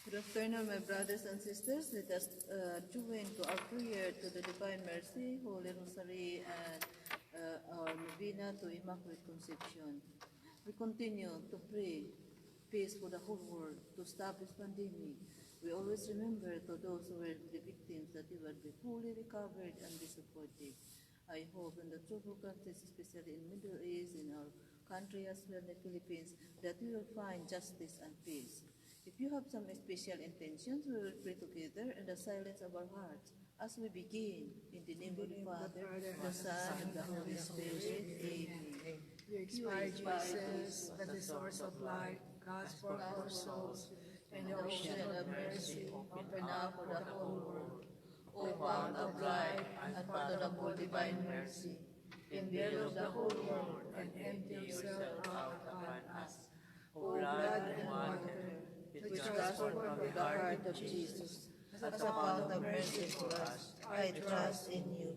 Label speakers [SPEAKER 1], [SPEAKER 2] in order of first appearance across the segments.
[SPEAKER 1] Good afternoon, my brothers and sisters. Let us join to our prayer to the Divine Mercy, Holy Rosary, and our novena to Immaculate Conception. We continue to pray peace for the whole world, to stop this pandemic. We always remember to those who were the victims that they will be fully recovered and be supported. I hope in the troubled countries, especially in Middle East, in our country as well, the Philippines, that we will find justice and peace. If you have some special intentions, we will pray together in the silence of our hearts as we begin. In the name of the Father, the Son, and the Holy Spirit. Amen.
[SPEAKER 2] You expired Jesus, that the source of life, God's for our souls, and the ocean of mercy, open up for the whole world.
[SPEAKER 1] O fount of life and pardonable divine mercy,
[SPEAKER 2] Envelop the whole world and empty yourself out upon us. O blood and water, which transformed from the heart of Jesus,
[SPEAKER 1] as a fount of mercy for us, I trust in you.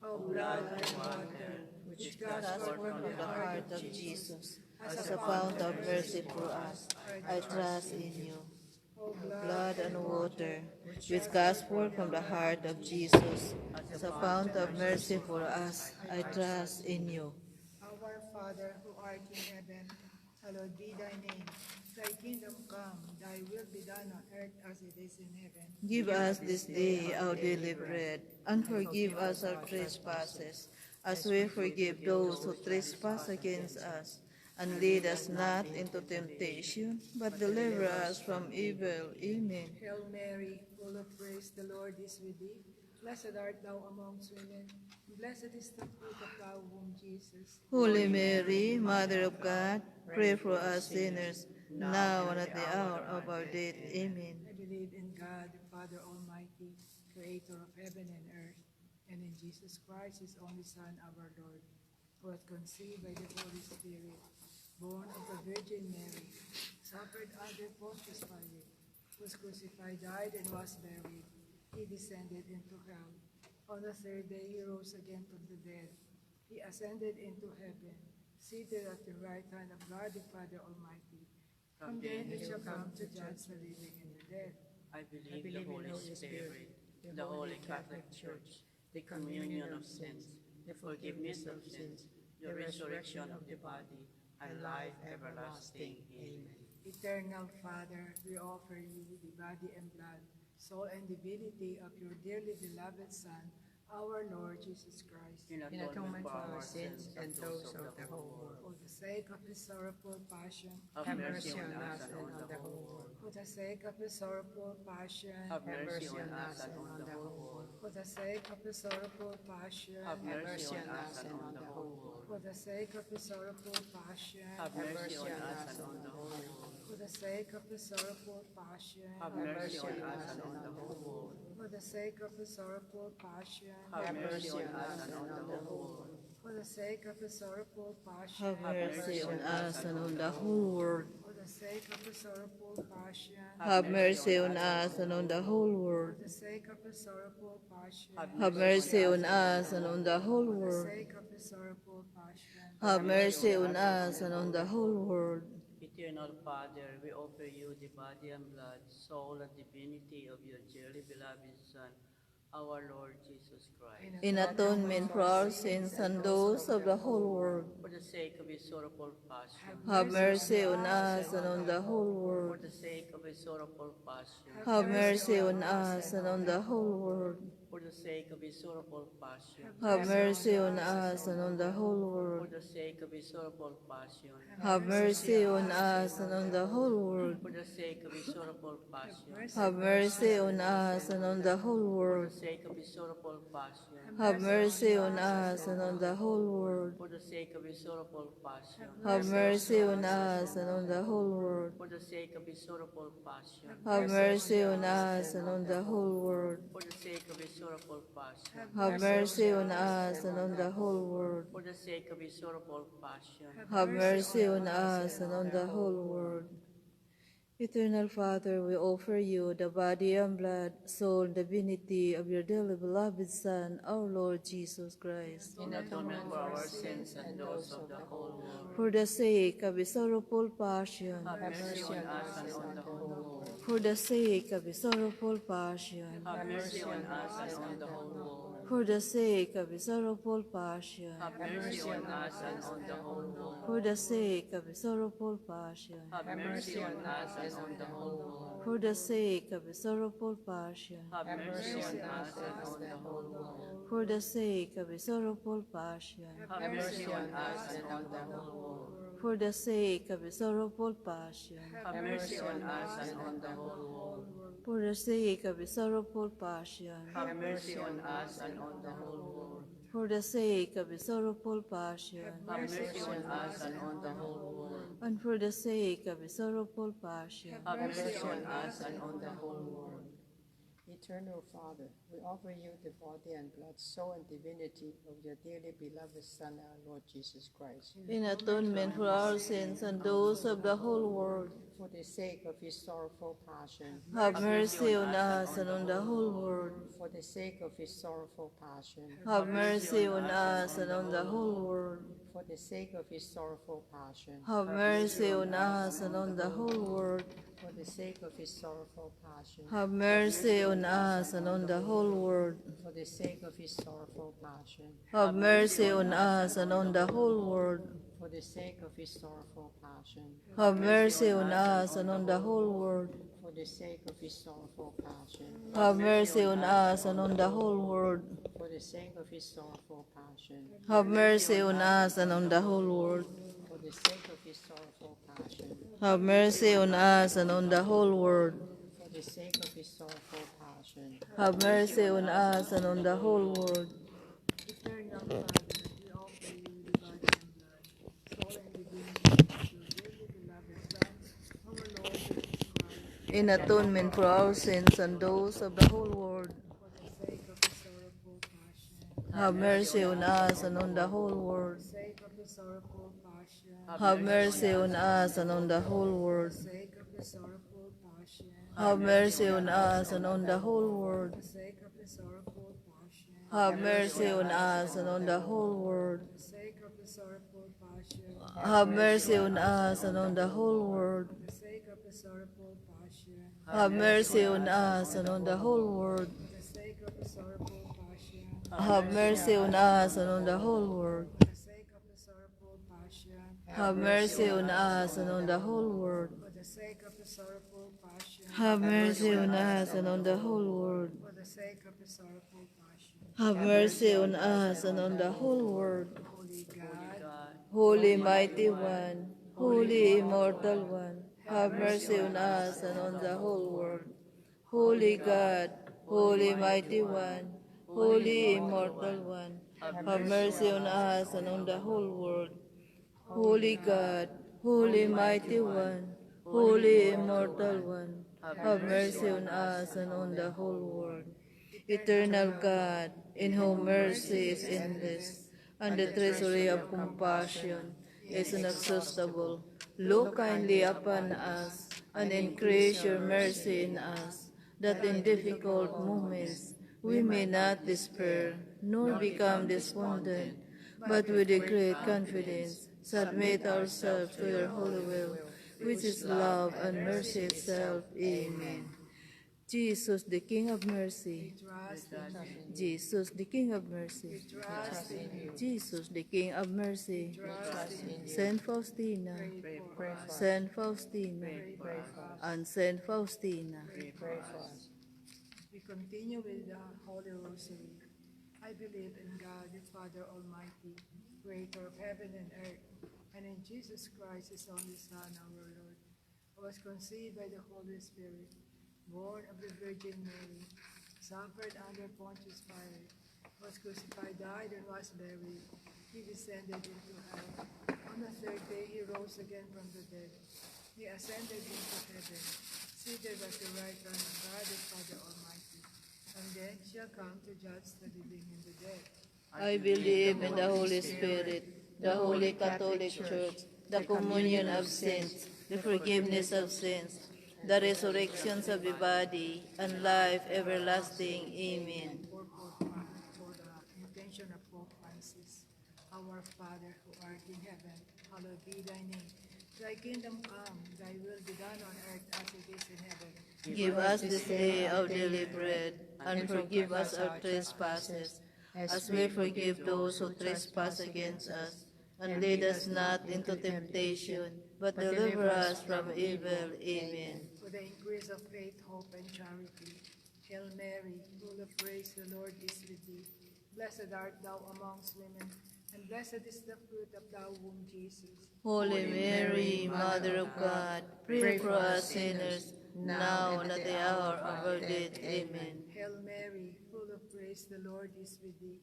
[SPEAKER 2] O blood and water, which transformed from the heart of Jesus,
[SPEAKER 1] As a fount of mercy for us, I trust in you.
[SPEAKER 2] O
[SPEAKER 1] Blood and water, which cast forth from the heart of Jesus, as a fount of mercy for us, I trust in you.
[SPEAKER 2] Our Father, who art in heaven, hallowed be thy name. Thy kingdom come, thy will be done on earth as it is in heaven.
[SPEAKER 1] Give us this day our daily bread, and forgive us our trespasses, as we forgive those who trespass against us. And lead us not into temptation, but deliver us from evil. Amen.
[SPEAKER 2] Hail Mary, full of grace, the Lord is with thee. Blessed art thou amongst women, and blessed is the fruit of thy womb, Jesus.
[SPEAKER 1] Holy Mary, Mother of God, pray for us sinners, now and at the hour of our death. Amen.
[SPEAKER 2] I believe in God, the Father Almighty, creator of heaven and earth, and in Jesus Christ, his only Son, our Lord, who was conceived by the Holy Spirit, born of the Virgin Mary, suffered under Pontius Pilate, was crucified, died, and was buried. He descended into hell. On the third day he rose again from the dead. He ascended into heaven, seated at the right hand of God the Father Almighty. From there he shall come to judge the living and the dead.
[SPEAKER 3] I believe in the Holy Spirit, the Holy Catholic Church, the communion of sins, the forgiveness of sins, the resurrection of the body, and life everlasting. Amen.
[SPEAKER 2] Eternal Father, we offer you the body and blood, soul and divinity of your dearly beloved Son, our Lord Jesus Christ,
[SPEAKER 3] In atonement for our sins and those of the whole world.
[SPEAKER 2] for the sake of his sorrowful passion,
[SPEAKER 3] Have mercy on us and on the whole world.
[SPEAKER 2] for the sake of his sorrowful passion,
[SPEAKER 3] Have mercy on us and on the whole world.
[SPEAKER 2] for the sake of his sorrowful passion,
[SPEAKER 3] Have mercy on us and on the whole world.
[SPEAKER 2] for the sake of his sorrowful passion,
[SPEAKER 3] Have mercy on us and on the whole world.
[SPEAKER 2] for the sake of his sorrowful passion,
[SPEAKER 3] Have mercy on us and on the whole world.
[SPEAKER 2] for the sake of his sorrowful passion,
[SPEAKER 3] Have mercy on us and on the whole world.
[SPEAKER 2] for the sake of his sorrowful passion,
[SPEAKER 1] Have mercy on us and on the whole world.
[SPEAKER 2] for the sake of his sorrowful passion,
[SPEAKER 1] Have mercy on us and on the whole world.
[SPEAKER 2] for the sake of his sorrowful passion,
[SPEAKER 1] Have mercy on us and on the whole
[SPEAKER 2] for the
[SPEAKER 1] world.
[SPEAKER 2] sake of his sorrowful passion,
[SPEAKER 1] Have mercy on us and on the whole world.
[SPEAKER 3] Eternal Father, we offer you the body and blood, soul, and divinity of your dearly beloved Son, our Lord Jesus Christ.
[SPEAKER 1] In atonement for our sins and those of the whole world,
[SPEAKER 3] For the sake of his sorrowful passion.
[SPEAKER 1] have mercy on us and on the whole
[SPEAKER 3] For
[SPEAKER 1] world.
[SPEAKER 3] the sake of his sorrowful passion.
[SPEAKER 1] Have mercy on us and on the whole world.
[SPEAKER 3] For the sake of his sorrowful passion.
[SPEAKER 1] Have mercy on us and on the whole
[SPEAKER 3] For
[SPEAKER 1] world.
[SPEAKER 3] the sake of his sorrowful passion.
[SPEAKER 1] Have mercy on us and on the whole world.
[SPEAKER 3] For the sake of his sorrowful passion.
[SPEAKER 1] Have mercy on us and on the whole
[SPEAKER 3] For
[SPEAKER 1] world.
[SPEAKER 3] the sake of his sorrowful passion.
[SPEAKER 1] Have mercy on us and on the whole world.
[SPEAKER 3] For the sake of his sorrowful passion.
[SPEAKER 1] Have mercy on us and on the whole world.
[SPEAKER 3] For the sake of his sorrowful passion.
[SPEAKER 1] Have mercy on us and on the whole world.
[SPEAKER 3] For the sake of his sorrowful passion.
[SPEAKER 1] Have mercy on us and on the whole world.
[SPEAKER 3] For the sake of his sorrowful passion.
[SPEAKER 1] Have mercy on us and on the whole world. Eternal Father, we offer you the body and blood, soul, and divinity of your dearly beloved Son, our Lord Jesus Christ.
[SPEAKER 3] In atonement for our sins and those of the whole world.
[SPEAKER 1] For the sake of his sorrowful passion.
[SPEAKER 3] Have mercy on us and on the whole world.
[SPEAKER 1] For the sake of his sorrowful passion.
[SPEAKER 3] Have mercy on us and on the whole world.
[SPEAKER 1] For the sake of his sorrowful passion.
[SPEAKER 3] Have mercy on us and on the whole world.
[SPEAKER 1] For the sake of his sorrowful passion.
[SPEAKER 3] Have mercy on us and on the whole world.
[SPEAKER 1] For the sake of his sorrowful passion.
[SPEAKER 3] Have mercy on us and on the whole world.
[SPEAKER 1] For the sake of his sorrowful passion.
[SPEAKER 3] Have mercy on us and on the whole world.
[SPEAKER 1] For the sake of his sorrowful passion.
[SPEAKER 3] Have mercy on us and on the whole world.
[SPEAKER 1] For the sake of his sorrowful passion.
[SPEAKER 3] Have mercy on us and on the whole world.
[SPEAKER 1] For the sake of his sorrowful passion.
[SPEAKER 3] Have mercy on us and on the whole world.
[SPEAKER 1] And for the sake of his sorrowful passion.
[SPEAKER 3] Have mercy on us and on the whole world.
[SPEAKER 4] Eternal Father, we offer you the body and blood, soul, and divinity of your dearly beloved Son, our Lord Jesus Christ,
[SPEAKER 1] In atonement for our sins and those of the whole world.
[SPEAKER 4] for the sake of his sorrowful passion,
[SPEAKER 1] Have mercy on us and on the whole world.
[SPEAKER 4] for the sake of his sorrowful passion,
[SPEAKER 1] Have mercy on us and on the whole world.
[SPEAKER 4] for the sake of his sorrowful passion,
[SPEAKER 1] Have mercy on us and on the whole world.
[SPEAKER 4] for the sake of his sorrowful passion,
[SPEAKER 1] Have mercy on us and on the whole world.
[SPEAKER 4] for the sake of his sorrowful passion,
[SPEAKER 1] Have mercy on us and on the whole world.
[SPEAKER 4] for the sake of his sorrowful passion,
[SPEAKER 1] Have mercy on us and on the whole world.
[SPEAKER 4] for the sake of his sorrowful passion,
[SPEAKER 1] Have mercy on us and on the whole world.
[SPEAKER 4] for the sake of his sorrowful passion,
[SPEAKER 1] Have mercy on us and on the whole world.
[SPEAKER 4] for the sake of his sorrowful passion,
[SPEAKER 1] Have mercy on us and on the whole world.
[SPEAKER 4] for the sake of his sorrowful passion,
[SPEAKER 1] Have mercy on us and on the whole world.
[SPEAKER 2] Eternal Father, we offer you the body and blood, soul, and divinity of your dearly beloved Son, our Lord Jesus Christ,
[SPEAKER 1] In atonement for our sins and those of the whole world.
[SPEAKER 2] for the sake of his sorrowful passion,
[SPEAKER 1] Have mercy on us and on the whole world.
[SPEAKER 2] for the sake of his sorrowful passion,
[SPEAKER 1] Have mercy on us and on the whole world.
[SPEAKER 2] for the sake of his sorrowful passion,
[SPEAKER 1] Have mercy on us and on the whole world.
[SPEAKER 2] for the sake of his sorrowful passion,
[SPEAKER 1] Have mercy on us and on the whole world.
[SPEAKER 2] for the sake of his sorrowful passion,
[SPEAKER 1] Have mercy on us and on the whole world.
[SPEAKER 2] for the sake of his sorrowful passion,
[SPEAKER 1] Have mercy on us and on the whole world.
[SPEAKER 2] for the sake of his sorrowful passion,
[SPEAKER 1] Have mercy on us and on the whole world.
[SPEAKER 2] for the sake of his sorrowful passion,
[SPEAKER 1] Have mercy on us and on the whole world.
[SPEAKER 2] for the sake of his sorrowful passion,
[SPEAKER 1] Have mercy on us and on the whole world.
[SPEAKER 2] for the sake of his sorrowful passion.
[SPEAKER 1] Have mercy on us and on the whole world.
[SPEAKER 2] Holy God,
[SPEAKER 3] God,
[SPEAKER 1] Holy Mighty One, Holy Immortal One, have mercy on us and on the whole world. Holy God, Holy Mighty One, Holy Immortal One, have mercy on us and on the whole world. Holy God, Holy Mighty One, Holy Immortal One, have mercy on us and on the whole world. Eternal God, in whom mercy is endless, and the treasury of compassion is inexhaustible, look kindly upon us, and increase your mercy in us, that in difficult moments we may not despair, nor become despondent, but with a great confidence submit ourselves to your holy will, which is love and mercy itself. Amen. Jesus, the King of mercy.
[SPEAKER 2] Trust in you.
[SPEAKER 1] Jesus, the King of mercy.
[SPEAKER 2] Trust in you.
[SPEAKER 1] Jesus, the King of mercy.
[SPEAKER 2] Trust in you.
[SPEAKER 1] Saint Faustina,
[SPEAKER 2] Pray for us.
[SPEAKER 1] Saint Faustina,
[SPEAKER 2] Pray for us.
[SPEAKER 1] and Saint Faustina.
[SPEAKER 4] Pray for us.
[SPEAKER 2] We continue with the Holy Rosary. I believe in God, the Father Almighty, creator of heaven and earth, and in Jesus Christ, his only Son, our Lord, who was conceived by the Holy Spirit, born of the Virgin Mary, suffered under Pontius Pilate, was crucified, died, and was buried. He descended into hell. On the third day he rose again from the dead. He ascended into heaven, seated at the right hand of God the Father Almighty, and then shall come to judge the living and the dead.
[SPEAKER 1] I believe in the Holy Spirit, the Holy Catholic Church, the communion of saints, the forgiveness of sins, the resurrections of the body, and life everlasting. Amen.
[SPEAKER 2] For the intention of Pope Francis, our Father who art in heaven, hallowed be thy name. Thy kingdom come, thy will be done on earth as it is in heaven.
[SPEAKER 1] Give us this day our daily bread, and forgive us our trespasses, as we forgive those who trespass against us. And lead us not into temptation, but deliver us from evil. Amen.
[SPEAKER 2] For the increase of faith, hope, and charity. Hail Mary, full of grace, the Lord is with thee. Blessed art thou amongst women, and blessed is the fruit of thy womb, Jesus.
[SPEAKER 1] Holy Mary, Mother of God, pray for us sinners, now and at the hour of our death. Amen.
[SPEAKER 2] Hail Mary, full of grace, the Lord is with thee.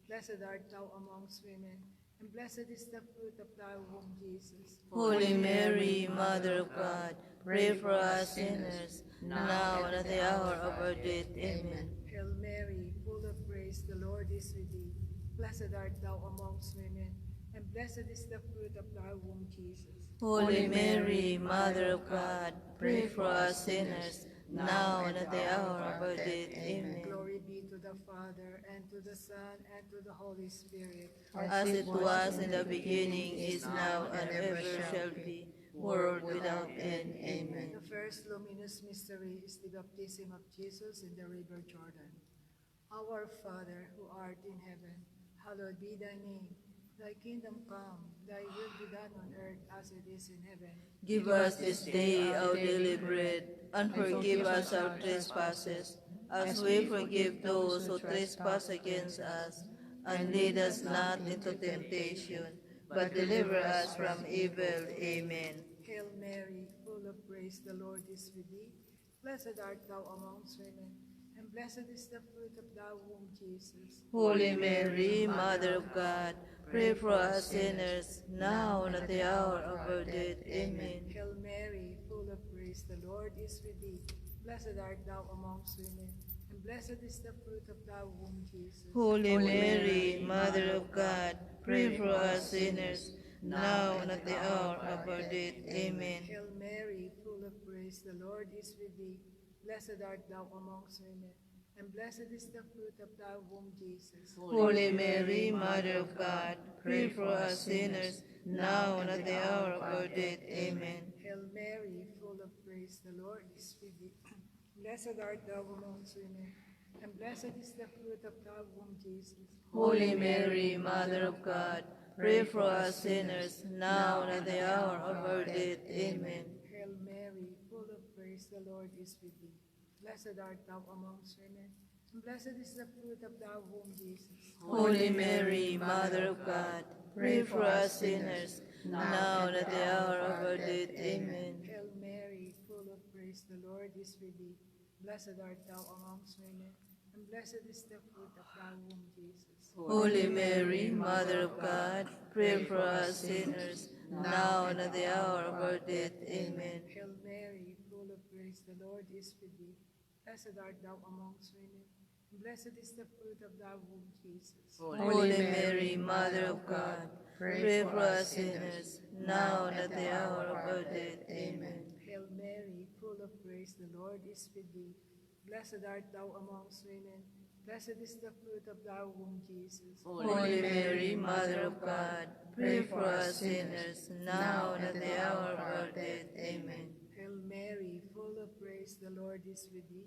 [SPEAKER 2] Blessed art thou amongst women, and blessed is the fruit of thy womb, Jesus.
[SPEAKER 1] Holy Mary, Mother of God, pray for us sinners, now and at the hour of our death. Amen.
[SPEAKER 2] Hail Mary, full of grace, the Lord is with thee. Blessed art thou amongst women, and blessed is the fruit of thy womb, Jesus.
[SPEAKER 1] Holy Mary, Mother of God, pray for us sinners, now and at the hour of our death. Amen.
[SPEAKER 2] Glory be to the Father, and to the Son, and to the Holy Spirit.
[SPEAKER 1] As it was in the beginning, is now, and ever shall be, world without end. Amen.
[SPEAKER 2] The first luminous mystery is the baptism of Jesus in the river Jordan. Our Father, who art in heaven, hallowed be thy name. Thy kingdom come, thy will be done on earth as it is in heaven.
[SPEAKER 1] Give us this day our daily bread, and forgive us our trespasses, as we forgive those who trespass against us. And lead us not into temptation, but deliver us from evil. Amen.
[SPEAKER 2] Hail Mary, full of grace, the Lord is with thee. Blessed art thou amongst women, and blessed is the fruit of thy womb, Jesus.
[SPEAKER 1] Holy Mary, Mother of God, pray for us sinners, now and at the hour of our death. Amen.
[SPEAKER 2] Hail Mary, full of grace, the Lord is with thee. Blessed art thou amongst women, and blessed is the fruit of thy womb, Jesus.
[SPEAKER 1] Holy Mary, Mother of God, pray for us sinners, now and at the hour of our death. Amen.
[SPEAKER 2] Hail Mary, full of grace, the Lord is with thee. Blessed art thou amongst women, and blessed is the fruit of thy womb, Jesus.
[SPEAKER 1] Holy Mary, Mother of God, pray for us sinners, now and at the hour of our death. Amen.
[SPEAKER 2] Hail Mary, full of grace, the Lord is with thee. Blessed art thou amongst women, and blessed is the fruit of thy womb, Jesus.
[SPEAKER 1] Holy Mary, Mother of God, pray for us sinners, now and at the hour of our death. Amen.
[SPEAKER 2] Hail Mary, full of grace, the Lord is with thee. Blessed art thou amongst women, and blessed is the fruit of thy womb, Jesus.
[SPEAKER 1] Holy Mary, Mother of God, pray for us sinners, now and at the hour of our death. Amen.
[SPEAKER 2] Hail Mary, full of grace, the Lord is with thee. Blessed art thou amongst women, and blessed is the fruit of thy womb, Jesus.
[SPEAKER 1] Holy Mary, Mother of God, pray for us sinners, now and at the hour of our death. Amen.
[SPEAKER 2] Hail Mary, full of grace, the Lord is with thee. Blessed art thou amongst women, and blessed is the fruit of thy womb, Jesus.
[SPEAKER 1] Holy Mary, Mother of God, pray for us sinners, now and at the hour of our death. Amen.
[SPEAKER 2] Hail Mary, full of grace, the Lord is with thee. Blessed art thou amongst women, blessed is the fruit of thy womb, Jesus.
[SPEAKER 1] Holy Mary, Mother of God, pray for us sinners, now and at the hour of our death. Amen.
[SPEAKER 2] Hail Mary, full of grace, the Lord is with thee.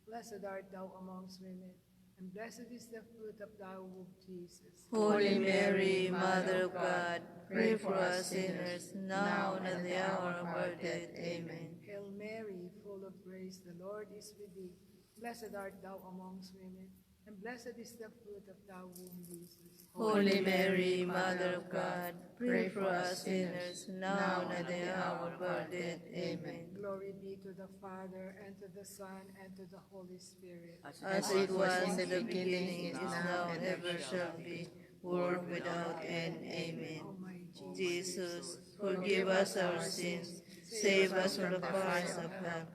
[SPEAKER 2] Blessed art thou amongst women, and blessed is the fruit of thy womb, Jesus.
[SPEAKER 1] Holy Mary, Mother of God, pray for us sinners, now and at the hour of our death. Amen.
[SPEAKER 2] Hail Mary, full of grace, the Lord is with thee. Blessed art thou amongst women, and blessed is the fruit of thy womb, Jesus.
[SPEAKER 1] Holy Mary, Mother of God, pray for us sinners, now and at the hour of our death. Amen.
[SPEAKER 2] Glory be to the Father, and to the Son, and to the Holy Spirit.
[SPEAKER 1] As it was in the beginning, is now, and ever shall be, world without end. Amen.
[SPEAKER 2] O my
[SPEAKER 1] Jesus, forgive us our sins, save us from the fires of hell,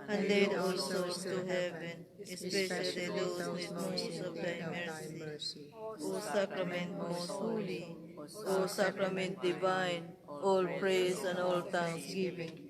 [SPEAKER 1] and lead all souls to heaven, especially those with most of thy mercy. O Sacrament most holy, O Sacrament divine, all praise and all thanksgiving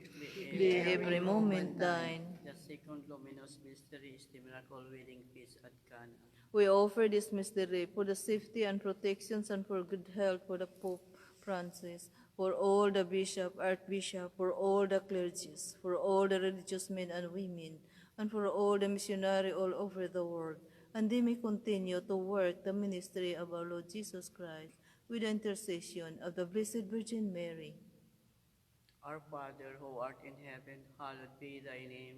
[SPEAKER 1] be every moment thine.
[SPEAKER 3] The second luminous mystery is the miracle wedding feast at Cana.
[SPEAKER 1] We offer this mystery for the safety and protections and for good health for the Pope Francis, for all the bishop, archbishop, for all the clergies, for all the religious men and women, and for all the missionary all over the world, and they may continue to work the ministry of our Lord Jesus Christ with the intercession of the Blessed Virgin Mary.
[SPEAKER 3] Our Father, who art in heaven, hallowed be thy name.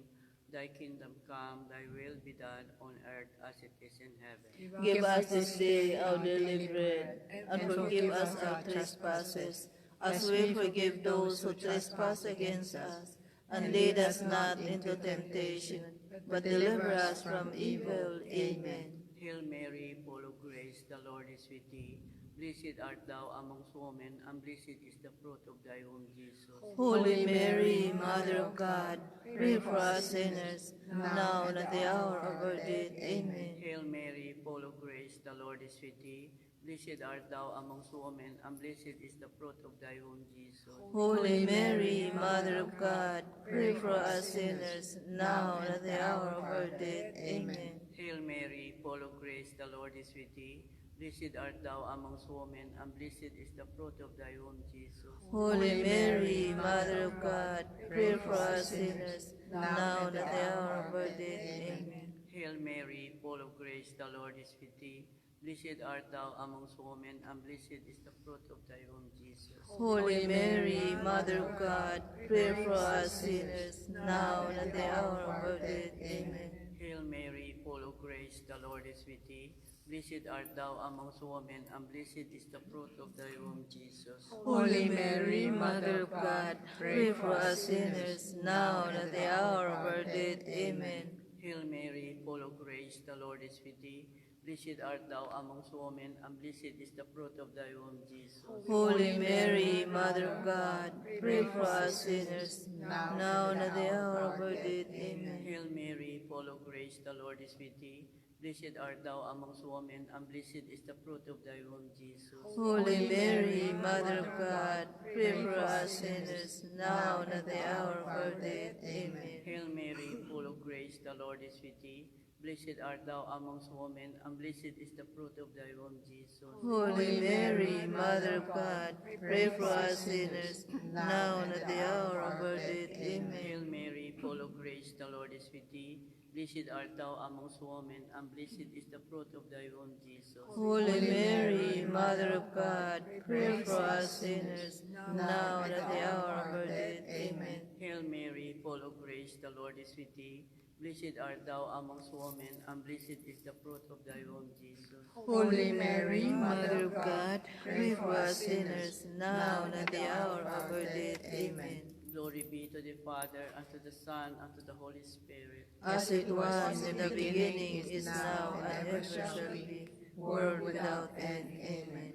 [SPEAKER 3] Thy kingdom come, thy will be done on earth as it is in heaven.
[SPEAKER 1] Give us this day our daily bread, and forgive us our trespasses, as we forgive those who trespass against us. And lead us not into temptation, but deliver us from evil. Amen.
[SPEAKER 3] Hail Mary, full of grace, the Lord is with thee. Blessed art thou amongst women, and blessed is the fruit of thy womb, Jesus.
[SPEAKER 1] Holy Mary, Mother of God, pray for us sinners, now and at the hour of our death. Amen.
[SPEAKER 3] Hail Mary, full of grace, the Lord is with thee. Blessed art thou amongst women, and blessed is the fruit of thy womb, Jesus.
[SPEAKER 1] Holy Mary, Mother of God, pray for us sinners, now and at the hour of our death. Amen.
[SPEAKER 3] Hail Mary, full of grace, the Lord is with thee. Blessed art thou amongst women, and blessed is the fruit of thy womb, Jesus.
[SPEAKER 1] Holy Mary, Mother of God, pray for us sinners, now and at the hour of our death. Amen.
[SPEAKER 3] Hail Mary, full of grace, the Lord is with thee. Blessed art thou amongst women, and blessed is the fruit of thy womb, Jesus.
[SPEAKER 1] Holy Mary, Mother of God, pray for us sinners, now and at the hour of our death. Amen.
[SPEAKER 3] Hail Mary, full of grace, the Lord is with thee. Blessed art thou amongst women, and blessed is the fruit of thy womb, Jesus.
[SPEAKER 1] Holy Mary, Mother of God, pray for us sinners, now and at the hour of our death. Amen.
[SPEAKER 3] Hail Mary, full of grace, the Lord is with thee. Blessed art thou amongst women, and blessed is the fruit of thy womb, Jesus.
[SPEAKER 1] Holy Mary, Mother of God, pray for us sinners, now and at the hour of our death. Amen.
[SPEAKER 3] Hail Mary, full of grace, the Lord is with thee. Blessed art thou amongst women, and blessed is the fruit of thy womb, Jesus.
[SPEAKER 1] Holy Mary, Mother of God, pray for us sinners, now and at the hour of our death. Amen.
[SPEAKER 3] Hail Mary, full of grace, the Lord is with thee. Blessed art thou amongst women, and blessed is the fruit of thy womb, Jesus.
[SPEAKER 1] Holy Mary, Mother of God, pray for us sinners, now and at the hour of our death. Amen.
[SPEAKER 3] Hail Mary, full of grace, the Lord is with thee. Blessed art thou amongst women, and blessed is the fruit of thy womb, Jesus.
[SPEAKER 1] Holy Mary, Mother of God, pray for us sinners, now and at the hour of our death. Amen.
[SPEAKER 3] Hail Mary, full of grace, the Lord is with thee. Blessed art thou amongst women, and blessed is the fruit of thy womb, Jesus.
[SPEAKER 1] Holy Mary, Mother of God, pray for us sinners, now and at the hour of our death. Amen.
[SPEAKER 3] Glory be to the Father, and to the Son, and to the Holy Spirit.
[SPEAKER 1] As it was in the beginning, is now, and ever shall be, world without end. Amen.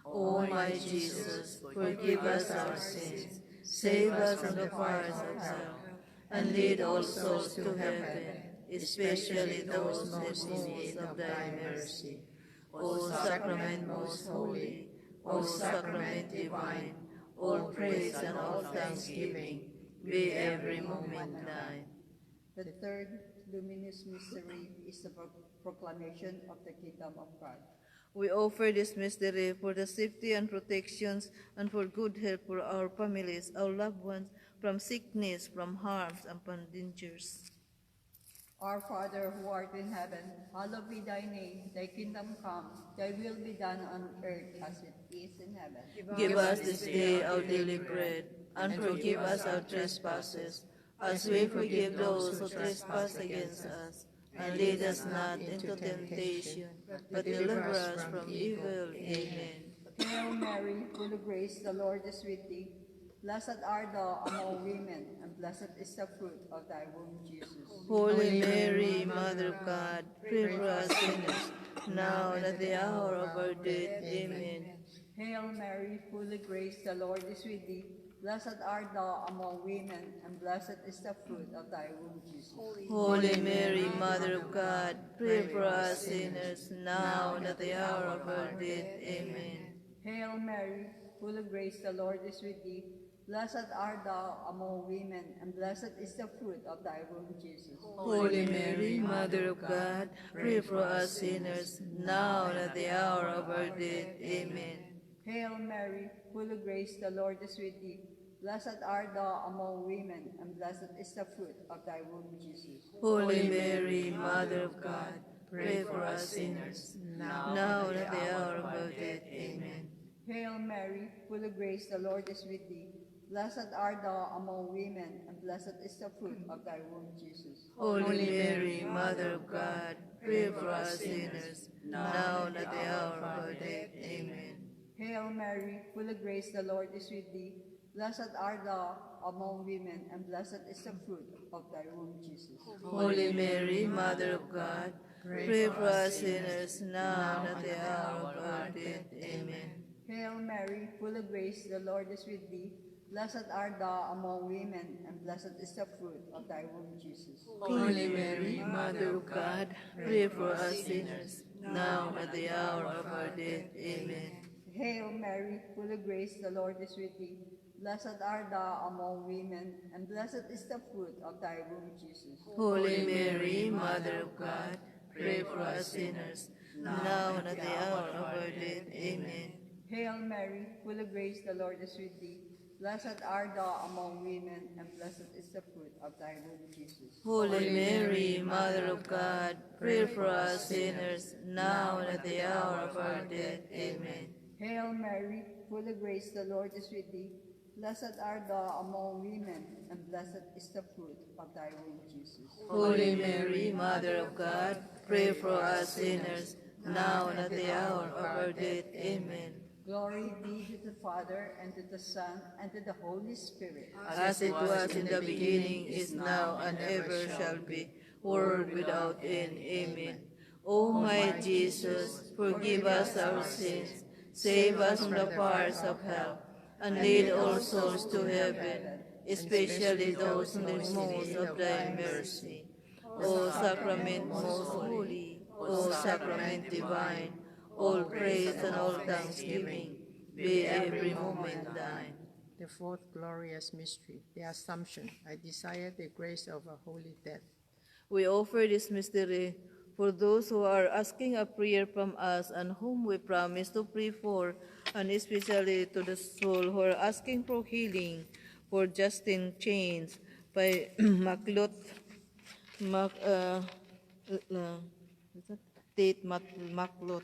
[SPEAKER 1] O my Jesus, forgive us our sins, save us from the fires of hell, and lead all souls to heaven, especially those most in need of thy mercy. O Sacrament most holy, O Sacrament divine, all praise and all thanksgiving be every moment thine.
[SPEAKER 4] The third
[SPEAKER 5] luminous mystery is the proclamation of the kingdom of God.
[SPEAKER 1] We offer this mystery for the safety and protections and for good health for our families, our loved ones, from sickness, from harms, and from dangers.
[SPEAKER 5] Our Father who art in heaven, hallowed be thy name. Thy kingdom come, thy will be done on earth as it is in heaven.
[SPEAKER 1] Give us this day our daily bread, and forgive us our trespasses, as we forgive those who trespass against us. And lead us not into temptation, but deliver us from evil. Amen.
[SPEAKER 5] Hail Mary, full of grace, the Lord is with thee. Blessed art thou among women, and blessed is the fruit of thy womb, Jesus.
[SPEAKER 1] Holy Mary, Mother of God, pray for us sinners, now and at the hour of our death. Amen.
[SPEAKER 5] Hail Mary, full of grace, the Lord is with thee. Blessed art thou among women, and blessed is the fruit of thy womb, Jesus.
[SPEAKER 1] Holy Mary, Mother of God, pray for us sinners, now and at the hour of our death. Amen.
[SPEAKER 5] Hail Mary, full of grace, the Lord is with thee. Blessed art thou among women, and blessed is the fruit of thy womb, Jesus.
[SPEAKER 1] Holy Mary, Mother of God, pray for us sinners, now and at the hour of our death. Amen.
[SPEAKER 5] Hail Mary, full of grace, the Lord is with thee. Blessed art thou among women, and blessed is the fruit of thy womb, Jesus.
[SPEAKER 1] Holy Mary, Mother of God, pray for us sinners, now and at the hour of our death. Amen.
[SPEAKER 5] Hail Mary, full of grace, the Lord is with thee. Blessed art thou among women, and blessed is the fruit of thy womb, Jesus.
[SPEAKER 1] Holy Mary, Mother of God, pray for us sinners, now and at the hour of our death. Amen.
[SPEAKER 5] Hail Mary, full of grace, the Lord is with thee. Blessed art thou among women, and blessed is the fruit of thy womb, Jesus.
[SPEAKER 1] Holy Mary, Mother of God, pray for us sinners, now and at the hour of our death. Amen.
[SPEAKER 5] Hail Mary, full of grace, the Lord is with thee. Blessed art thou among women, and blessed is the fruit of thy womb, Jesus.
[SPEAKER 1] Holy Mary, Mother of God, pray for us sinners, now and at the hour of our death. Amen.
[SPEAKER 5] Hail Mary, full of grace, the Lord is with thee. Blessed art thou among women, and blessed is the fruit of thy womb, Jesus.
[SPEAKER 1] Holy Mary, Mother of God, pray for us sinners, now and at the hour of our death. Amen.
[SPEAKER 5] Hail Mary, full of grace, the Lord is with thee. Blessed art thou among women, and blessed is the fruit of thy womb, Jesus.
[SPEAKER 1] Holy Mary, Mother of God, pray for us sinners, now and at the hour of our death. Amen.
[SPEAKER 5] Hail Mary, full of grace, the Lord is with thee. Blessed art thou among women, and blessed is the fruit of thy womb, Jesus.
[SPEAKER 1] Holy Mary, Mother of God, pray for us sinners, now and at the hour of our death. Amen.
[SPEAKER 5] Glory be to the Father, and to the Son, and to the Holy Spirit.
[SPEAKER 1] As it was in the beginning, is now, and ever shall be, world without end. Amen. O my Jesus, forgive us our sins, save us from the fires of hell, and lead all souls to heaven, especially those in need most of thy mercy. O Sacrament most holy, O Sacrament divine, all praise and all thanksgiving be every moment thine.
[SPEAKER 4] The fourth glorious mystery, the Assumption. I desire the grace of a holy death.
[SPEAKER 1] We offer this mystery for those who are asking a prayer from us and whom we promise to pray for, and especially to the soul who are asking for healing for Justin Chains by Tate Maclot,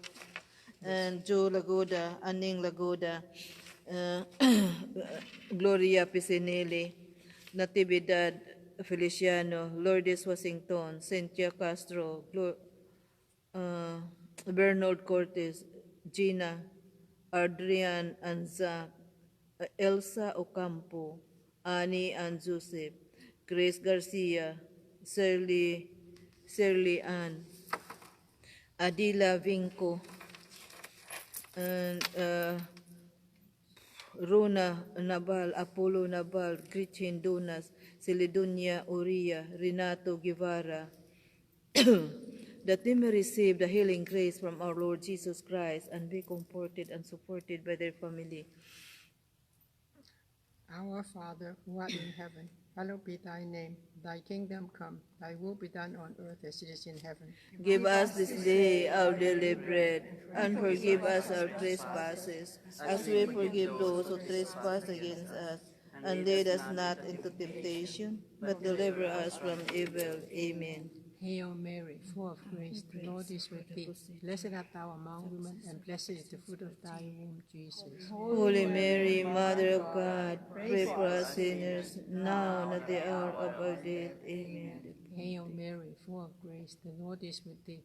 [SPEAKER 1] and Joe Lagoda, Aning Lagoda, Gloria Pisinelli, Natividad Feliciano, Lourdes Washington, Cynthia Castro, Bernard Cortez, Gina, Adrian and Zach, Elsa Ocampo, Annie and Joseph, Grace Garcia, Shirley Ann, Adila Vinco, and Rona Nabal, Apollo Nabal, Gretchen Donas, Celidonia Uria, Renato Guevara, that they may receive the healing grace from our Lord Jesus Christ and be comforted and supported by their family.
[SPEAKER 4] Our Father, who art in heaven, Hallowed be thy name. Thy kingdom come. Thy will be done on earth as it is in heaven.
[SPEAKER 1] Give us this day our daily bread, and forgive us our trespasses, as we forgive those who trespass against us. And lead us not into temptation, but deliver us from evil. Amen.
[SPEAKER 4] Hail Mary, full of grace, the Lord is with thee. Blessed art thou among women, and blessed is the fruit of thy womb, Jesus.
[SPEAKER 1] Holy Mary, Mother of God, pray for us sinners, now and at the hour of our death. Amen.
[SPEAKER 4] Hail Mary, full of grace, the Lord is with thee.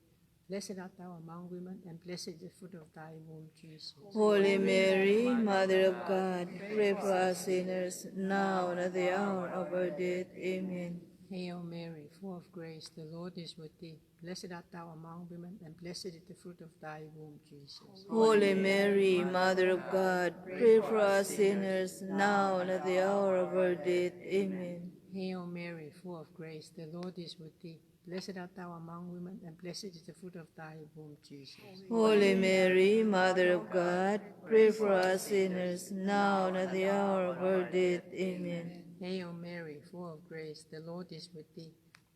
[SPEAKER 4] Blessed art thou among women, and blessed is the fruit of thy womb, Jesus.
[SPEAKER 1] Holy Mary, Mother of God, pray for us sinners, now and at the hour of our death. Amen.
[SPEAKER 4] Hail Mary, full of grace, the Lord is with thee. Blessed art thou among women, and blessed is the fruit of thy womb, Jesus.
[SPEAKER 1] Holy Mary, Mother of God, pray for us sinners, now and at the hour of our death. Amen.
[SPEAKER 4] Hail Mary, full of grace, the Lord is with thee. Blessed art thou among women, and blessed is the fruit of thy womb, Jesus.
[SPEAKER 1] Holy Mary, Mother of God, pray for us sinners, now and at the hour of our death. Amen.
[SPEAKER 4] Hail Mary, full of grace, the Lord is with thee.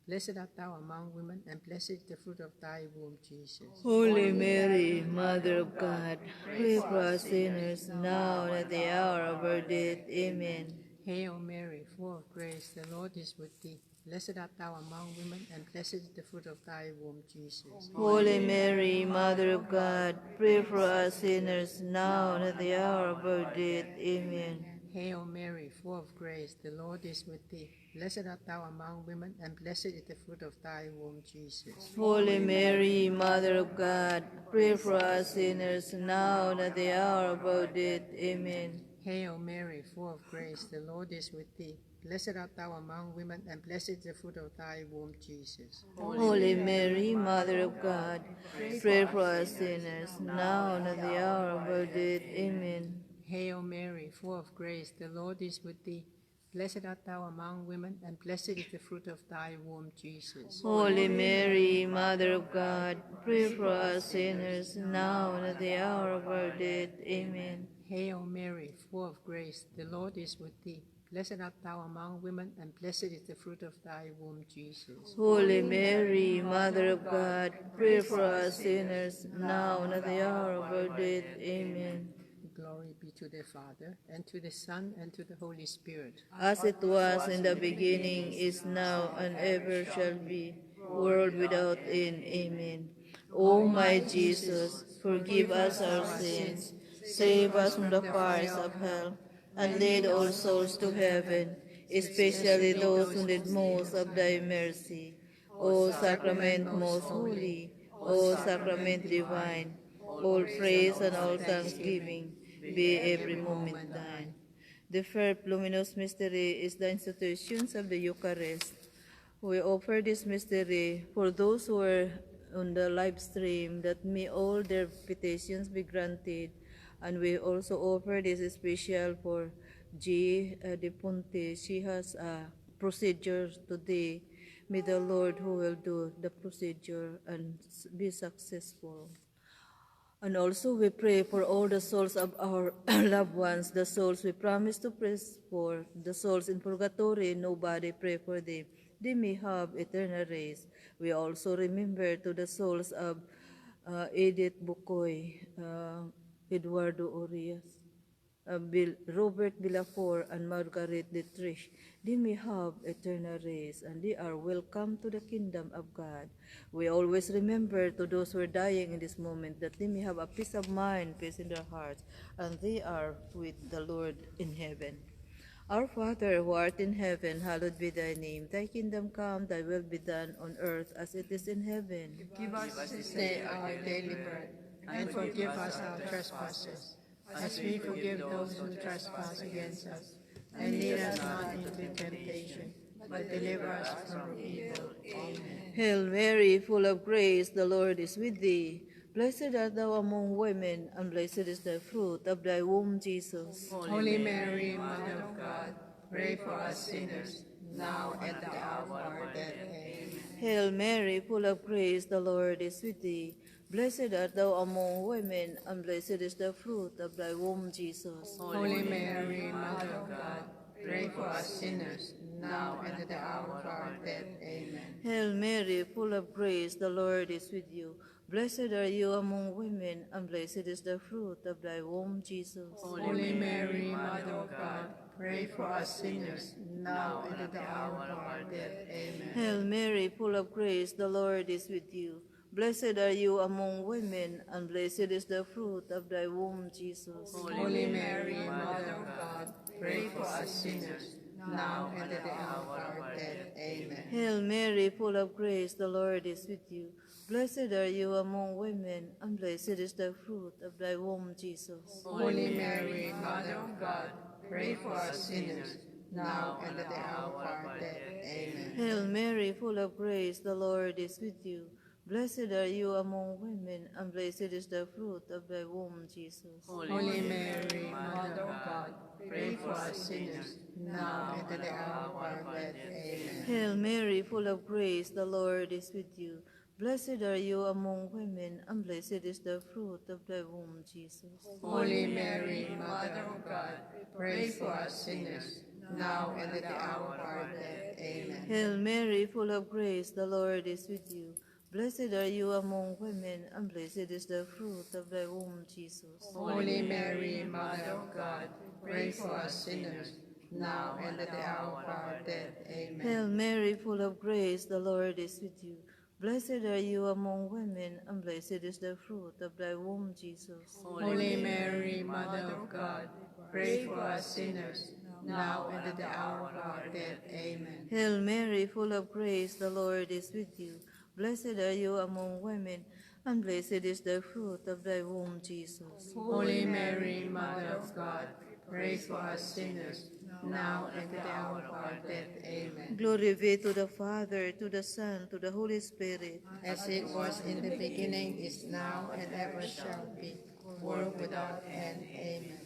[SPEAKER 4] Blessed art thou among women, and blessed is the fruit of thy womb, Jesus.
[SPEAKER 1] Holy Mary, Mother of God, pray for us sinners, now and at the hour of our death. Amen.
[SPEAKER 4] Hail Mary, full of grace, the Lord is with thee. Blessed art thou among women, and blessed is the fruit of thy womb, Jesus.
[SPEAKER 1] Holy Mary, Mother of God, pray for us sinners, now and at the hour of our death. Amen.
[SPEAKER 4] Hail Mary, full of grace, the Lord is with thee. Blessed art thou among women, and blessed is the fruit of thy womb, Jesus.
[SPEAKER 1] Holy Mary, Mother of God, pray for us sinners, now and at the hour of our death. Amen.
[SPEAKER 4] Hail Mary, full of grace, the Lord is with thee. Blessed art thou among women, and blessed is the fruit of thy womb, Jesus.
[SPEAKER 1] Holy Mary, Mother of God, pray for us sinners, now and at the hour of our death. Amen.
[SPEAKER 4] Hail Mary, full of grace, the Lord is with thee. Blessed art thou among women, and blessed is the fruit of thy womb, Jesus.
[SPEAKER 1] Holy Mary, Mother of God, pray for us sinners, now and at the hour of our death. Amen.
[SPEAKER 4] Hail Mary, full of grace, the Lord is with thee. Blessed art thou among women, and blessed is the fruit of thy womb, Jesus.
[SPEAKER 1] Holy Mary, Mother of God, pray for us sinners, now and at the hour of our death. Amen.
[SPEAKER 4] Glory be to the Father, and to the Son, and to the Holy Spirit.
[SPEAKER 1] As it was in the beginning, is now, and ever shall be, world without end. Amen. O my Jesus, forgive us our sins, save us from the fires of hell, and lead all souls to heaven, especially those who need most of thy mercy. O Sacrament most holy, O Sacrament divine, all praise and all thanksgiving be every moment thine. The first luminous mystery is the institutions of the Eucharist. We offer this mystery for those who are on the live stream, that may all their petitions be granted. And we also offer this special for G. De Ponte. She has a procedure today. May the Lord who will do the procedure and be successful. And also we pray for all the souls of our loved ones, the souls we promise to pray for, the souls in purgatory, nobody pray for them. They may have eternal race. We also remember to the souls of Edith Bukoy, Eduardo Orias, Robert Villafor, and Margaret Dietrich. They may have eternal race, and they are welcome to the kingdom of God. We always remember to those who are dying in this moment that they may have a peace of mind, peace in their hearts, and they are with the Lord in heaven. Our Father, who art in heaven, hallowed be thy name. Thy kingdom come, thy will be done on earth as it is in heaven.
[SPEAKER 4] Give us this day our daily bread, and forgive us our trespasses, as we forgive those who trespass against us. And lead us not into temptation, but deliver us from evil. Amen.
[SPEAKER 1] Hail Mary, full of grace, the Lord is with thee. Blessed art thou among women, and blessed is the fruit of thy womb, Jesus.
[SPEAKER 4] Holy Mary, Mother of God, pray for us sinners, now and at the hour of our death. Amen.
[SPEAKER 1] Hail Mary, full of grace, the Lord is with thee. Blessed art thou among women, and blessed is the fruit of thy womb, Jesus.
[SPEAKER 4] Holy Mary, Mother of God, pray for us sinners, now and at the hour of our death. Amen.
[SPEAKER 1] Hail Mary, full of grace, the Lord is with you. Blessed are you among women, and blessed is the fruit of thy womb, Jesus.
[SPEAKER 4] Holy Mary, Mother of God, pray for us sinners, now and at the hour of our death. Amen.
[SPEAKER 1] Hail Mary, full of grace, the Lord is with you. Blessed are you among women, and blessed is the fruit of thy womb, Jesus.
[SPEAKER 4] Holy Mary, Mother of God, pray for us sinners, now and at the hour of our death. Amen.
[SPEAKER 1] Hail Mary, full of grace, the Lord is with you. Blessed are you among women, and blessed is the fruit of thy womb, Jesus.
[SPEAKER 4] Holy Mary, Mother of God, pray for us sinners, now and at the hour of our death. Amen.
[SPEAKER 1] Hail Mary, full of grace, the Lord is with you. Blessed are you among women, and blessed is the fruit of thy womb, Jesus.
[SPEAKER 4] Holy Mary, Mother of God, pray for us sinners, now and at the hour of our death. Amen.
[SPEAKER 1] Hail Mary, full of grace, the Lord is with you. Blessed are you among women, and blessed is the fruit of thy womb, Jesus.
[SPEAKER 4] Holy Mary, Mother of God, pray for us sinners, now and at the hour of our death. Amen.
[SPEAKER 1] Hail Mary, full of grace, the Lord is with you. Blessed are you among women, and blessed is the fruit of thy womb, Jesus.
[SPEAKER 4] Holy Mary, Mother of God, pray for us sinners, now and at the hour of our death. Amen.
[SPEAKER 1] Hail Mary, full of grace, the Lord is with you. Blessed are you among women, and blessed is the fruit of thy womb, Jesus.
[SPEAKER 4] Holy Mary, Mother of God, pray for us sinners, now and at the hour of our death. Amen.
[SPEAKER 1] Hail Mary, full of grace, the Lord is with you. Blessed are you among women, and blessed is the fruit of thy womb, Jesus.
[SPEAKER 4] Holy Mary, Mother of God, pray for us sinners, now and at the hour of our death. Amen.
[SPEAKER 1] Glory be to the Father, to the Son, to the Holy Spirit.
[SPEAKER 4] As it was in the beginning, is now, and ever shall be, world without end. Amen.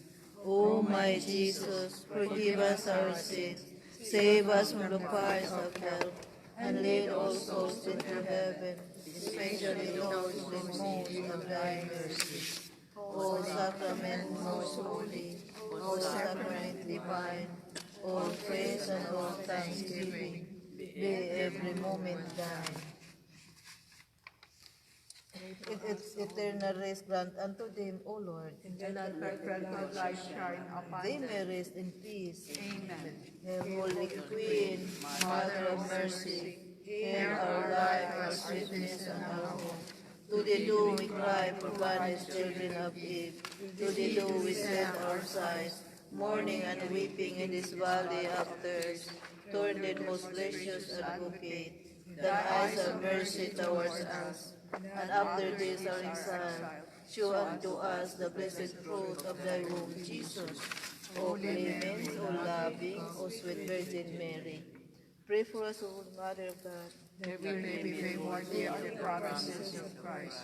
[SPEAKER 1] O my Jesus, forgive us our sins, save us from the fires of hell, and lead all souls into heaven, especially those in most of thy mercy. O sacrament most holy, O sacrament divine, all praise and all thanksgiving be every moment thine. Its eternal rest grant unto them, O Lord,
[SPEAKER 5] And that perpetual light shine upon
[SPEAKER 1] they
[SPEAKER 5] them.
[SPEAKER 1] may rest in peace.
[SPEAKER 5] Amen.
[SPEAKER 1] Hail, Holy Queen, Mother of Mercy, hear our life, our sweetness, and our hope. To thee do we cry, for banished children of Eve. To thee do we send our sighs, mourning and weeping in this valley of thirst. Turn then, most gracious Advocate, thine eyes of mercy towards us, and after this our exile, show unto us the blessed fruit of thy womb, Jesus. O clement, O loving, O sweet Virgin Mary, pray for us, O Holy Mother of God.
[SPEAKER 4] That we may be made worthy of the promises of Christ.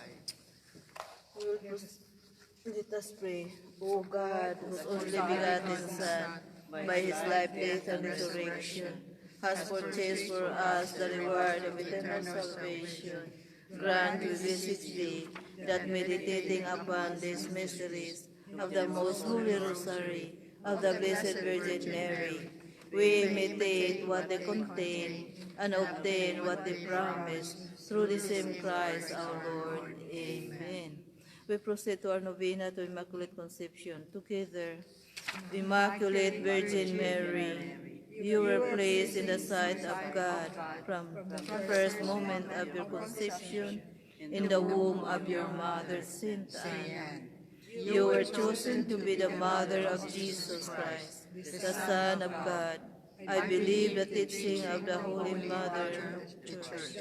[SPEAKER 1] Let us pray. O God, whose only begotten Son, by his life, death, and resurrection, has purchased for us the reward of eternal salvation, grant, we beseech thee, that meditating upon these mysteries of the most holy rosary of the Blessed Virgin Mary, we imitate what they contain and obtain what they promise, through the same Christ our Lord. Amen. We proceed to our novena to Immaculate Conception. Together, Immaculate Virgin Mary, you were placed in the sight of God from the first moment of your conception in the womb of your mother, Saint Anne. You were chosen to be the mother of Jesus Christ, the Son of God. I believe the teaching of the Holy Mother of the Church,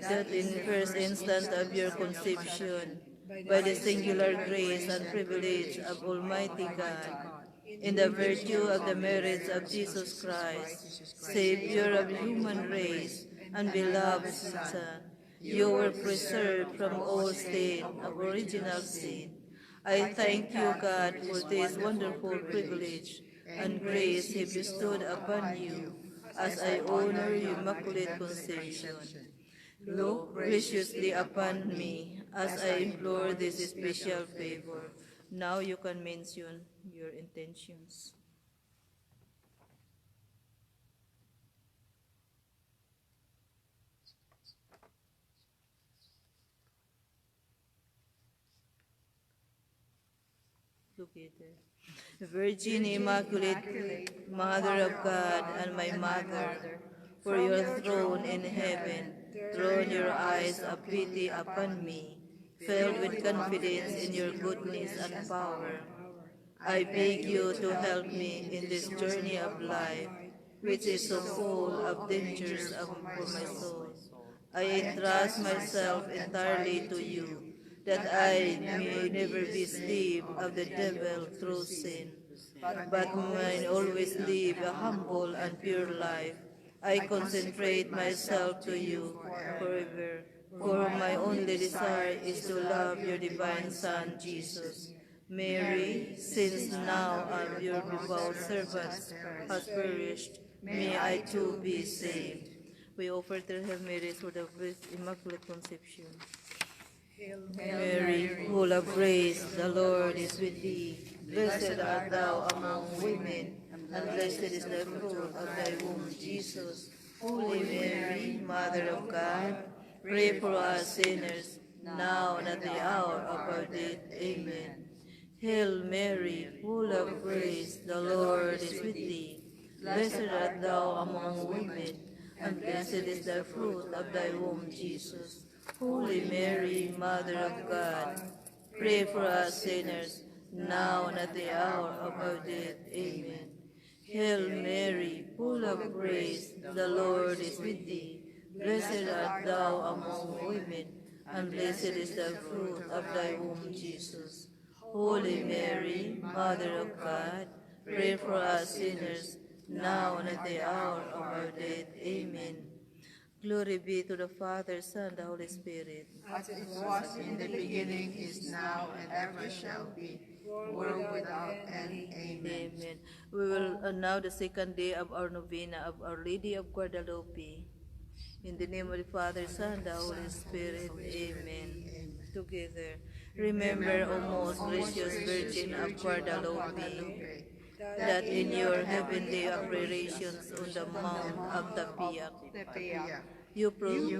[SPEAKER 1] that in first instant of your conception, by the singular grace and privilege of Almighty God, in the virtue of the merits of Jesus Christ, Savior of human race and beloved Son, you were preserved from all stain of original sin. I thank you, God, for this wonderful privilege and grace He bestowed upon you, as I honor your Immaculate Conception. Look graciously upon me as I implore this special favor. Now you can mention your intentions. together. Virgin Immaculate, Mother of God and my Mother, for your throne in heaven, turn your eyes of pity upon me, filled with confidence in your goodness and power. I beg you to help me in this journey of life, which is so full of dangers for my soul. I entrust myself entirely to you, that I may never be slave of the devil through sin, but may always live a humble and pure life. I concentrate myself to you forever, for my only desire is to love your divine Son, Jesus. Mary, since now your devout servant has perished, may I too be saved. We offer to Hail Mary for the Immaculate Conception.
[SPEAKER 2] Hail
[SPEAKER 1] Mary, full of grace, the Lord is with thee. Blessed art thou among women, and blessed is the fruit of thy womb, Jesus. Holy Mary, Mother of God, pray for us sinners, now and at the hour of our death. Amen. Hail Mary, full of grace, the Lord is with thee. Blessed art thou among women, and blessed is the fruit of thy womb, Jesus. Holy Mary, Mother of God, pray for us sinners, now and at the hour of our death. Amen. Hail Mary, full of grace, the Lord is with thee. Blessed art thou among women, and blessed is the fruit of thy womb, Jesus. Holy Mary, Mother of God, pray for us sinners, now and at the hour of our death. Amen. Glory be to the Father, Son, and the Holy Spirit.
[SPEAKER 4] As it was in the beginning, is now, and ever shall be, world without end. Amen.
[SPEAKER 1] Amen. We will now the second day of our novena of Our Lady of Guadalupe. In the name of the Father, Son, and the Holy Spirit. Amen. Together. Remember, O most gracious Virgin of Guadalupe, that in your heavenly operations on the Mount of Tepeyac, you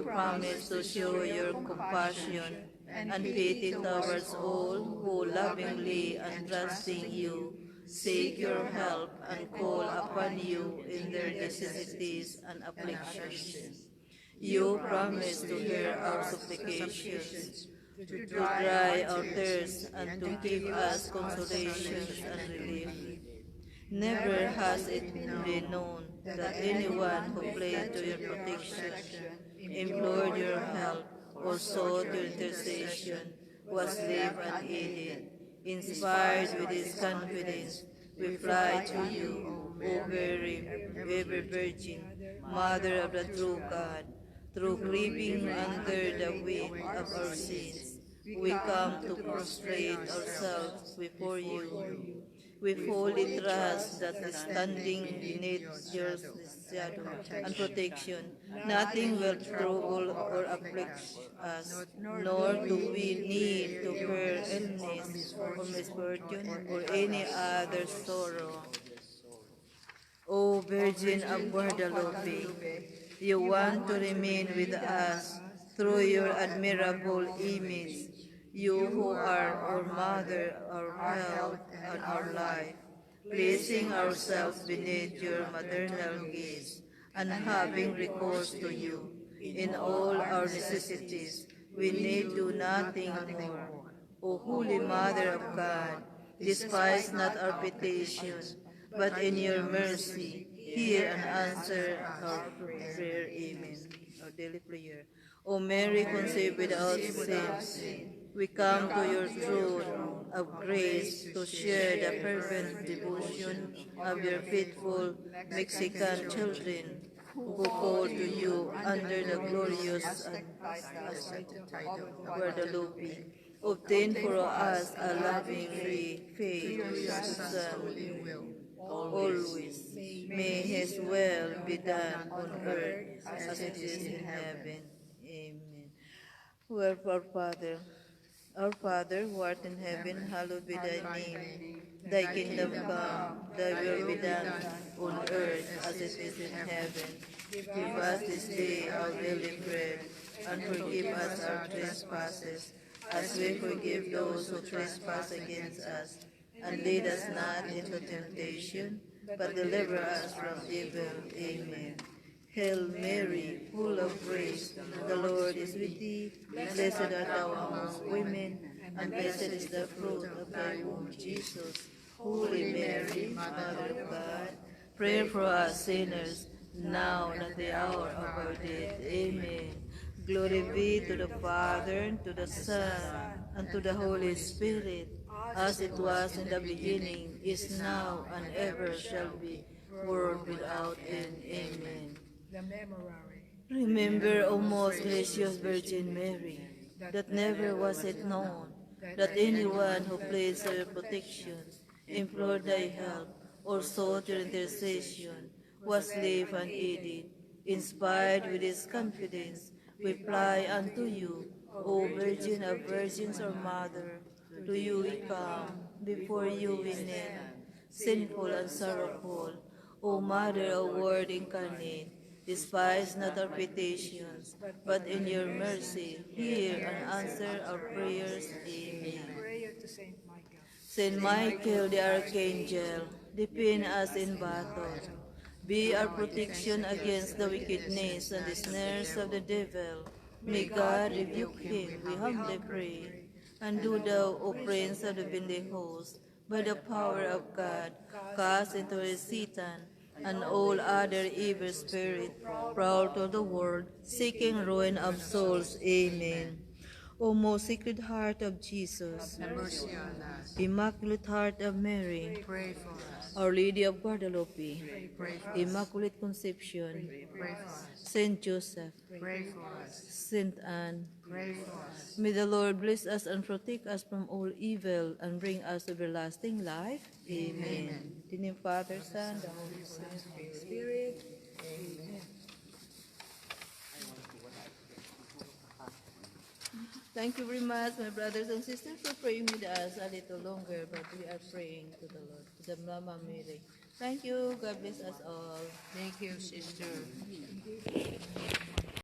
[SPEAKER 1] promise to show your compassion and pity towards all who lovingly and trusting you seek your help and call upon you in their necessities and afflictions. You promise to hear our supplications, to dry our thirst, and to give us consolations and relief. Never has it been known that anyone who fled to your protection, implored your help, or sought your intercession was left unaided. Inspired with this confidence, we fly to you, O very ever Virgin, Mother of the true God. Through creeping under the weight of our sins, we come to prostrate ourselves before you. We fully trust that standing beneath your shadow and protection, nothing will trouble or afflict us, nor do we need to fear illness or misfortune or any other sorrow. O Virgin of Guadalupe, you want to remain with us through your admirable image, you who are our mother, our health, and our life, placing ourselves beneath your maternal gaze, and having recourse to you in all our necessities, we need do nothing more. O Holy Mother of God, despise not our petitions, but in your mercy, hear and answer our prayer. Amen. Our daily prayer. O Mary, conceived without sin, we come to your throne of grace to share the fervent devotion of your faithful Mexican children who call to you under the glorious and title of Guadalupe. Obtain for us a loving faith, Son, always. May his will be done on earth as it is in heaven. Amen. Wherefore, our Father, who art in heaven, hallowed be thy name. Thy kingdom come, thy will be done on earth as it is in heaven. Give us this day our daily bread, and forgive us our trespasses, as we forgive those who trespass against us. and lead us not into temptation, but deliver us from evil. Amen. Hail Mary, full of grace, the Lord is with thee. Blessed art thou among women, and blessed is the fruit of thy womb, Jesus. Holy Mary, Mother of God, pray for us sinners, now and at the hour of our death. Amen. Glory be to the Father, and to the Son, and to the Holy Spirit, as it was in the beginning, is now, and ever shall be, world without end. Amen.
[SPEAKER 2] The Memorare.
[SPEAKER 1] Remember, O most gracious Virgin Mary, that never was it known that anyone who pleads for your protection, implored thy help, or sought your intercession, was left unaided. Inspired with this confidence, we fly unto you, O Virgin of Virgins, our Mother. To you we come, before you we kneel, sinful and sorrowful. O Mother of Word incarnate, despise not our petitions, but in your mercy hear and answer our prayers. Amen.
[SPEAKER 2] Prayer to Saint Michael.
[SPEAKER 1] Saint Michael the Archangel, defend us in battle. Be our protection against the wickedness and the snares of the devil. May God rebuke him, we humbly pray. And do thou, O Prince of the heavenly host, by the power of God, cast into hell Satan and all other evil spirits proud of the world, seeking ruin of souls. Amen. O most sacred heart of Jesus,
[SPEAKER 4] Have mercy on us.
[SPEAKER 1] Immaculate Heart of Mary,
[SPEAKER 4] Pray for us.
[SPEAKER 1] Our Lady of Guadalupe,
[SPEAKER 4] Pray for us.
[SPEAKER 1] Immaculate Conception,
[SPEAKER 4] Pray for us.
[SPEAKER 1] Saint Joseph,
[SPEAKER 4] Pray for us.
[SPEAKER 1] Saint Anne.
[SPEAKER 4] Pray for us.
[SPEAKER 1] May the Lord bless us and protect us from all evil and bring us to everlasting life. Amen. In the name of Father, Son, and Holy Spirit.
[SPEAKER 2] Spirit.
[SPEAKER 1] Thank you very much, my brothers and sisters, for praying with us a little longer, but we are praying to the Lord, to the Mama Mary. Thank you. God bless us all.
[SPEAKER 4] Thank you, sister.